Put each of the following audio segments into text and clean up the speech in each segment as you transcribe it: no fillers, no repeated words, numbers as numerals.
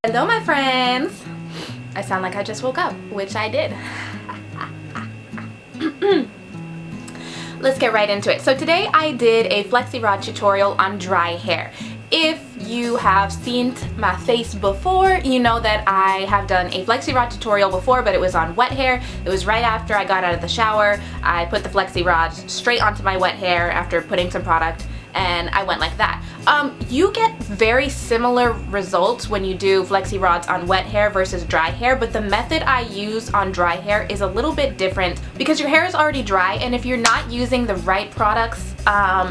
Hello my friends! I sound like I just woke up, which I did. Let's get right into it. So today I did a Flexi rod tutorial on dry hair. If you have seen my face before, you know that I have done a Flexi rod tutorial before, but it was on wet hair. It was right after I got out of the shower. I put the Flexi rod straight onto my wet hair after putting some product, and I went like that. You get very similar results when you do Flexi rods on wet hair versus dry hair, but the method I use on dry hair is a little bit different because your hair is already dry, and if you're not using the right products,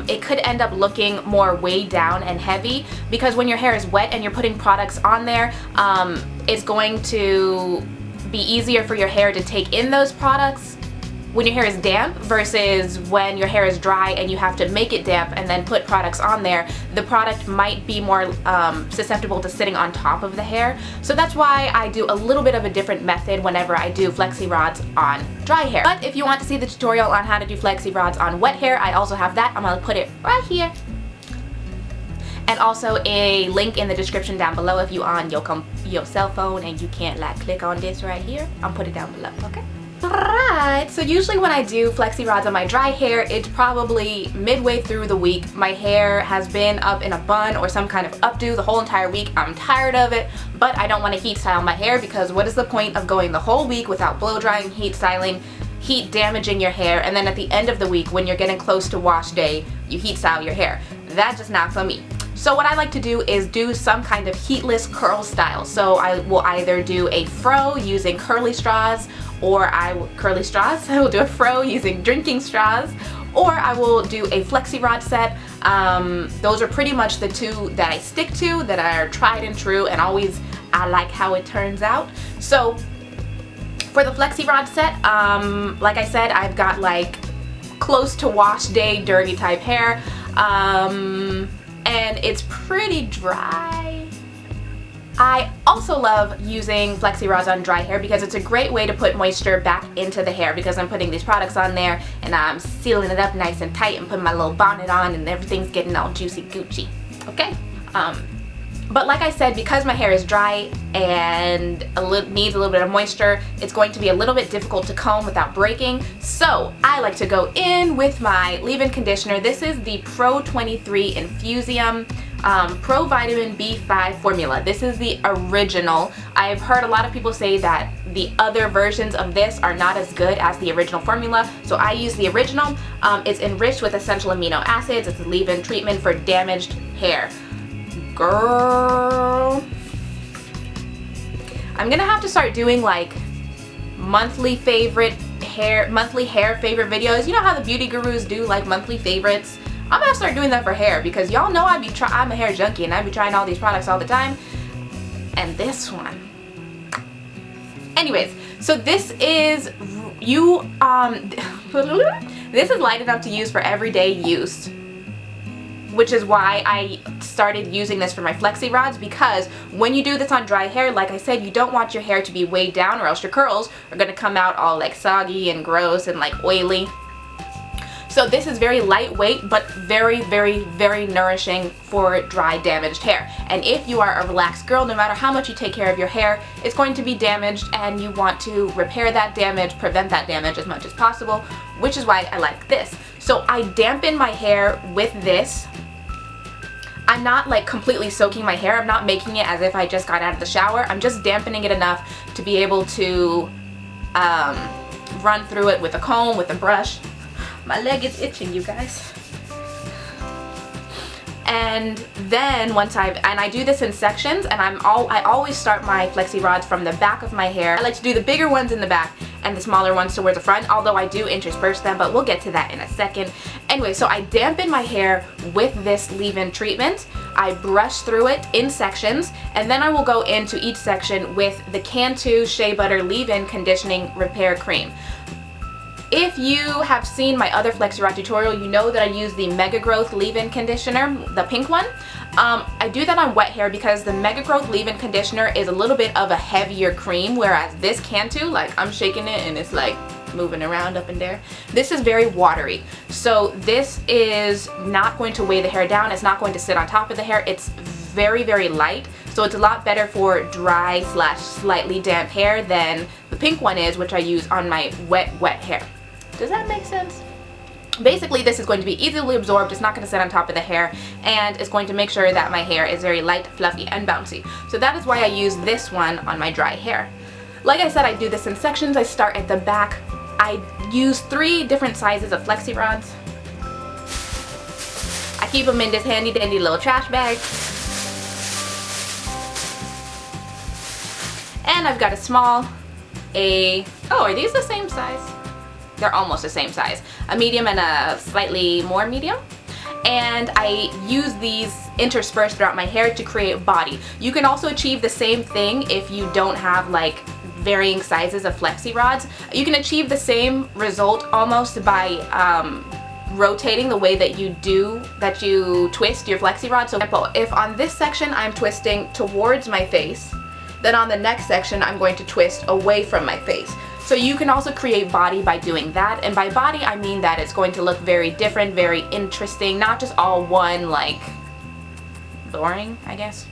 it could end up looking more weighed down and heavy, because when your hair is wet and you're putting products on there, it's going to be easier for your hair to take in those products when your hair is damp versus when your hair is dry and you have to make it damp and then put products on there. The product might be more susceptible to sitting on top of the hair. So that's why I do a little bit of a different method whenever I do Flexi rods on dry hair. But if you want to see the tutorial on how to do Flexi rods on wet hair, I also have that. I'm gonna put it right here. And also a link in the description down below if you on your cell phone and you can't like click on this right here. I'll put it down below, okay? Alright, so usually when I do Flexi rods on my dry hair, it's probably midway through the week. My hair has been up in a bun or some kind of updo the whole entire week. I'm tired of it, but I don't want to heat style my hair, because what is the point of going the whole week without blow drying, heat styling, heat damaging your hair, and then at the end of the week when you're getting close to wash day, you heat style your hair. That's just not for me. So what I like to do is do some kind of heatless curl style. So I will either do a fro using curly straws, or I will do a fro using drinking straws, or I will do a Flexi rod set. Those are pretty much the two that I stick to, that are tried and true, and always I like how it turns out. So for the Flexi rod set, like I said, I've got like close to wash day dirty type hair, and it's pretty dry. I also love using Flexi rods on dry hair because it's a great way to put moisture back into the hair, because I'm putting these products on there and I'm sealing it up nice and tight and putting my little bonnet on, and everything's getting all juicy Gucci, okay? But like I said, because my hair is dry and needs a little bit of moisture, it's going to be a little bit difficult to comb without breaking. So I like to go in with my leave-in conditioner. This is the Pro 23 Infusium Pro Vitamin B5 formula. This is the original. I've heard a lot of people say that the other versions of this are not as good as the original formula, so I use the original. It's enriched with essential amino acids. It's a leave-in treatment for damaged hair. Girl, I'm gonna have to start doing like monthly hair favorite videos. You know how the beauty gurus do like monthly favorites? I'm gonna start doing that for hair, because y'all know I'm a hair junkie and I be trying all these products all the time. And this one. Anyways, so this is this is light enough to use for everyday use, which is why I started using this for my Flexi rods, because when you do this on dry hair, like I said, you don't want your hair to be weighed down, or else your curls are going to come out all like soggy and gross and like oily. So this is very lightweight, but very, very, very nourishing for dry, damaged hair. And if you are a relaxed girl, no matter how much you take care of your hair, it's going to be damaged, and you want to repair that damage, prevent that damage as much as possible, which is why I like this. So I dampen my hair with this. I'm not like completely soaking my hair. I'm not making it as if I just got out of the shower. I'm just dampening it enough to be able to run through it with a comb, with a brush. My leg is itching, you guys. And then once I do this in sections, and I always start my Flexi rods from the back of my hair. I like to do the bigger ones in the back and the smaller ones towards the front, although I do intersperse them, but we'll get to that in a second. Anyway, so I dampen my hair with this leave-in treatment. I brush through it in sections, and then I will go into each section with the Cantu Shea Butter Leave-In Conditioning Repair Cream. If you have seen my other Flexi rod tutorial, you know that I use the Mega Growth leave-in conditioner, the pink one. I do that on wet hair because the Mega Growth leave-in conditioner is a little bit of a heavier cream, whereas this Cantu, like I'm shaking it and it's like moving around up in there. This is very watery. So this is not going to weigh the hair down. It's not going to sit on top of the hair. It's very, very light. So it's a lot better for dry / slightly damp hair than the pink one is, which I use on my wet hair. Does that make sense? Basically, this is going to be easily absorbed, it's not going to sit on top of the hair, and it's going to make sure that my hair is very light, fluffy, and bouncy. So that is why I use this one on my dry hair. Like I said, I do this in sections. I start at the back. I use 3 different sizes of Flexi rods. I keep them in this handy dandy little trash bag. And I've got a small, oh, are these the same size? They're almost the same size. A medium and a slightly more medium. And I use these interspersed throughout my hair to create body. You can also achieve the same thing if you don't have like varying sizes of Flexi rods. You can achieve the same result almost by rotating the way that you twist your Flexi rod. So for example, if on this section I'm twisting towards my face, then on the next section I'm going to twist away from my face. So you can also create body by doing that, and by body I mean that it's going to look very different, very interesting, not just all one, like boring, I guess.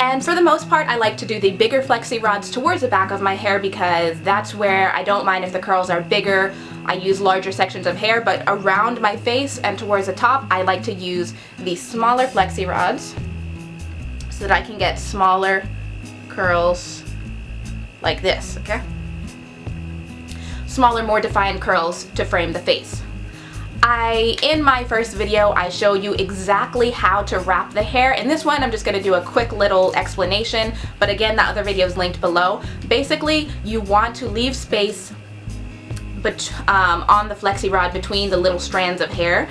And for the most part I like to do the bigger Flexi rods towards the back of my hair because that's where I don't mind if the curls are bigger. I use larger sections of hair, but around my face and towards the top I like to use the smaller Flexi rods so that I can get smaller curls like this, okay? Smaller, more defined curls to frame the face. In my first video, I show you exactly how to wrap the hair. In this one, I'm just gonna do a quick little explanation, but again, that other video is linked below. Basically, you want to leave space on the Flexi rod between the little strands of hair.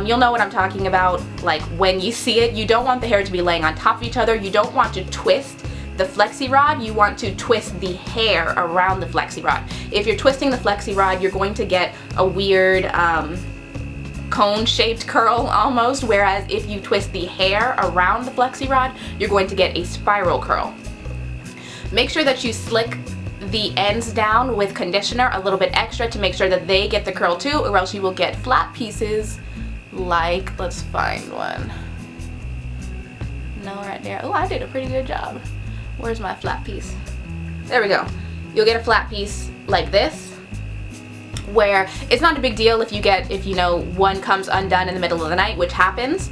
You'll know what I'm talking about, like when you see it. You don't want the hair to be laying on top of each other. You don't want to twist the Flexi rod, you want to twist the hair around the Flexi rod. If you're twisting the Flexi rod, you're going to get a weird cone-shaped curl almost, whereas if you twist the hair around the Flexi rod, you're going to get a spiral curl. Make sure that you slick the ends down with conditioner a little bit extra to make sure that they get the curl too, or else you will get flat pieces like, let's find one. No, right there. Oh, I did a pretty good job. Where's my flat piece? There we go. You'll get a flat piece like this, where it's not a big deal if you know one comes undone in the middle of the night, which happens.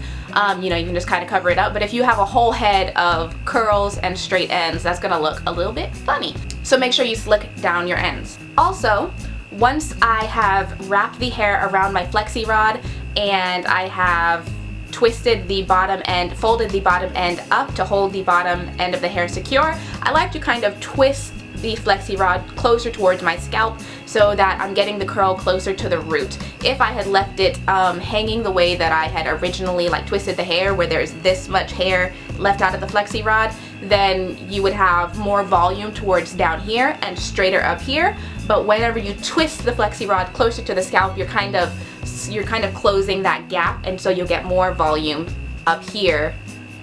You know, you can just kind of cover it up. But if you have a whole head of curls and straight ends, that's gonna look a little bit funny. So make sure you slick down your ends. Also, once I have wrapped the hair around my Flexi rod and I have twisted the bottom end, folded the bottom end up to hold the bottom end of the hair secure, I like to kind of twist the Flexi rod closer towards my scalp so that I'm getting the curl closer to the root. If I had left it hanging the way that I had originally like twisted the hair, where there's this much hair left out of the Flexi rod, then you would have more volume towards down here and straighter up here. But whenever you twist the Flexi rod closer to the scalp, you're kind of closing that gap, and so you'll get more volume up here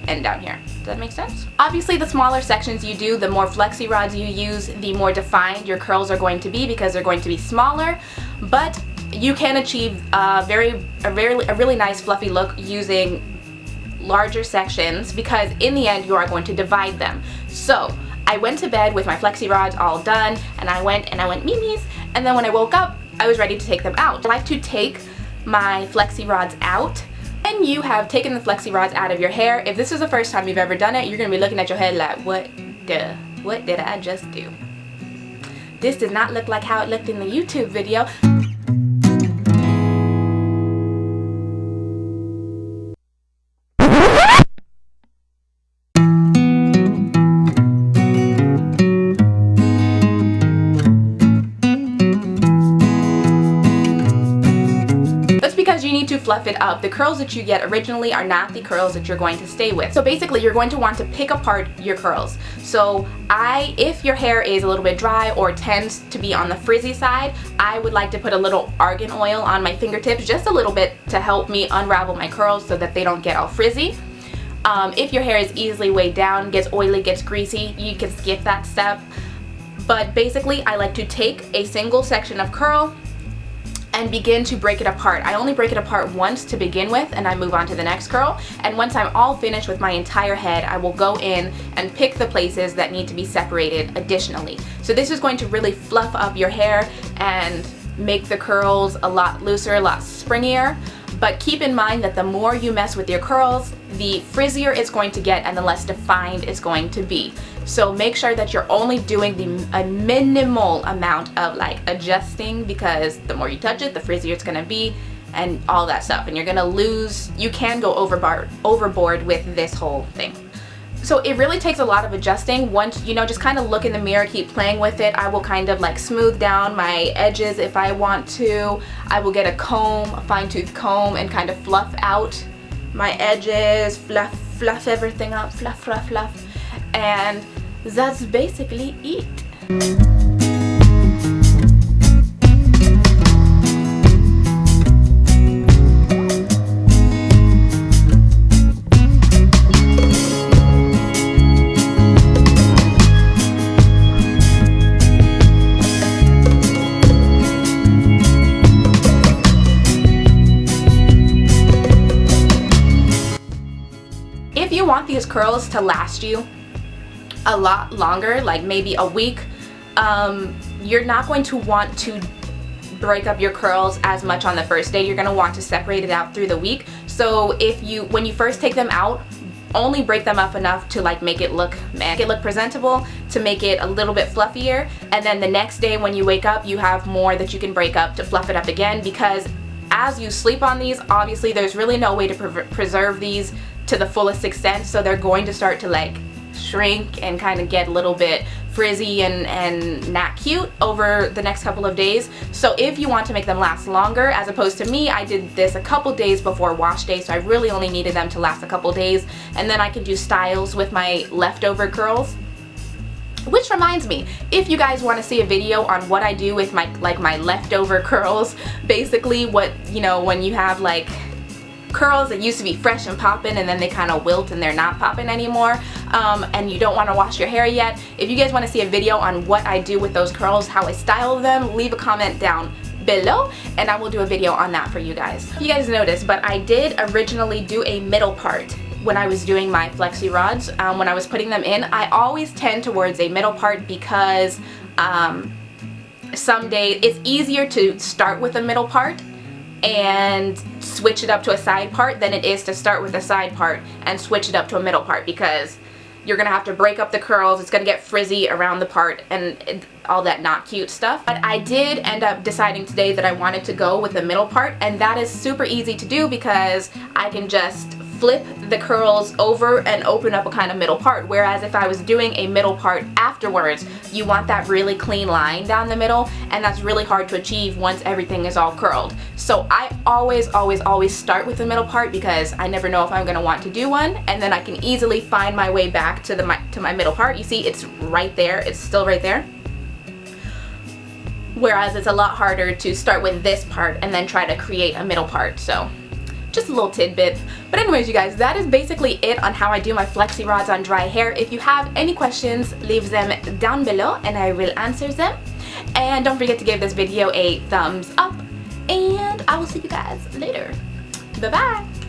and down here. Does that make sense? Obviously, the smaller sections you do, the more Flexi rods you use, the more defined your curls are going to be because they're going to be smaller. But you can achieve a really nice fluffy look using larger sections, because in the end you are going to divide them. So I went to bed with my Flexi rods all done, and I went memes, and then when I woke up I was ready to take them out. I like to take my Flexi rods out. When you have taken the Flexi rods out of your hair, if this is the first time you've ever done it, you're gonna be looking at your head like, what did I just do? This does not look like how it looked in the YouTube video. Because you need to fluff it up. The curls that you get originally are not the curls that you're going to stay with. So basically you're going to want to pick apart your curls. So if your hair is a little bit dry or tends to be on the frizzy side, I would like to put a little argan oil on my fingertips, just a little bit, to help me unravel my curls so that they don't get all frizzy. If your hair is easily weighed down, gets oily, gets greasy, you can skip that step. But basically I like to take a single section of curl and begin to break it apart. I only break it apart once to begin with, and I move on to the next curl. And once I'm all finished with my entire head, I will go in and pick the places that need to be separated additionally. So this is going to really fluff up your hair and make the curls a lot looser, a lot springier. But keep in mind that the more you mess with your curls, the frizzier it's going to get and the less defined it's going to be. So make sure that you're only doing a minimal amount of like adjusting, because the more you touch it, the frizzier it's gonna be and all that stuff. And you're gonna lose, you can go overboard with this whole thing. So it really takes a lot of adjusting. Once, you know, just kind of look in the mirror, keep playing with it. I will kind of like smooth down my edges if I want to. I will get a comb, a fine-tooth comb, and kind of fluff out my edges, fluff everything up, fluff. And that's basically it. If you want these curls to last you a lot longer, like maybe a week, you're not going to want to break up your curls as much on the first day. You're going to want to separate it out through the week. So when you first take them out, only break them up enough to like make it look presentable, to make it a little bit fluffier, and then the next day when you wake up, you have more that you can break up to fluff it up again, because as you sleep on these, obviously there's really no way to preserve these to the fullest extent, so they're going to start to like shrink and kind of get a little bit frizzy and not cute over the next couple of days. So if you want to make them last longer, as opposed to me, I did this a couple days before wash day, so I really only needed them to last a couple days, and then I can do styles with my leftover curls. Which reminds me, if you guys want to see a video on what I do with my leftover curls, basically what, you know, when you have like curls that used to be fresh and popping and then they kind of wilt and they're not popping anymore, and you don't want to wash your hair yet, if you guys want to see a video on what I do with those curls, how I style them, leave a comment down below and I will do a video on that for you guys. You guys noticed, but I did originally do a middle part when I was doing my flexi rods. When I was putting them in, I always tend towards a middle part because some days it's easier to start with a middle part and switch it up to a side part than it is to start with a side part and switch it up to a middle part, because you're gonna have to break up the curls, it's gonna get frizzy around the part and all that not cute stuff. But I did end up deciding today that I wanted to go with the middle part, and that is super easy to do because I can just flip the curls over and open up a kind of middle part, whereas if I was doing a middle part afterwards, you want that really clean line down the middle, and that's really hard to achieve once everything is all curled. So I always start with the middle part because I never know if I'm going to want to do one, and then I can easily find my way back to my middle part. You see, it's right there, it's still right there. Whereas it's a lot harder to start with this part and then try to create a middle part. So just a little tidbit. But anyways, you guys, that is basically it on how I do my flexi rods on dry hair. If you have any questions, leave them down below and I will answer them. And don't forget to give this video a thumbs up, and I will see you guys later. Bye bye.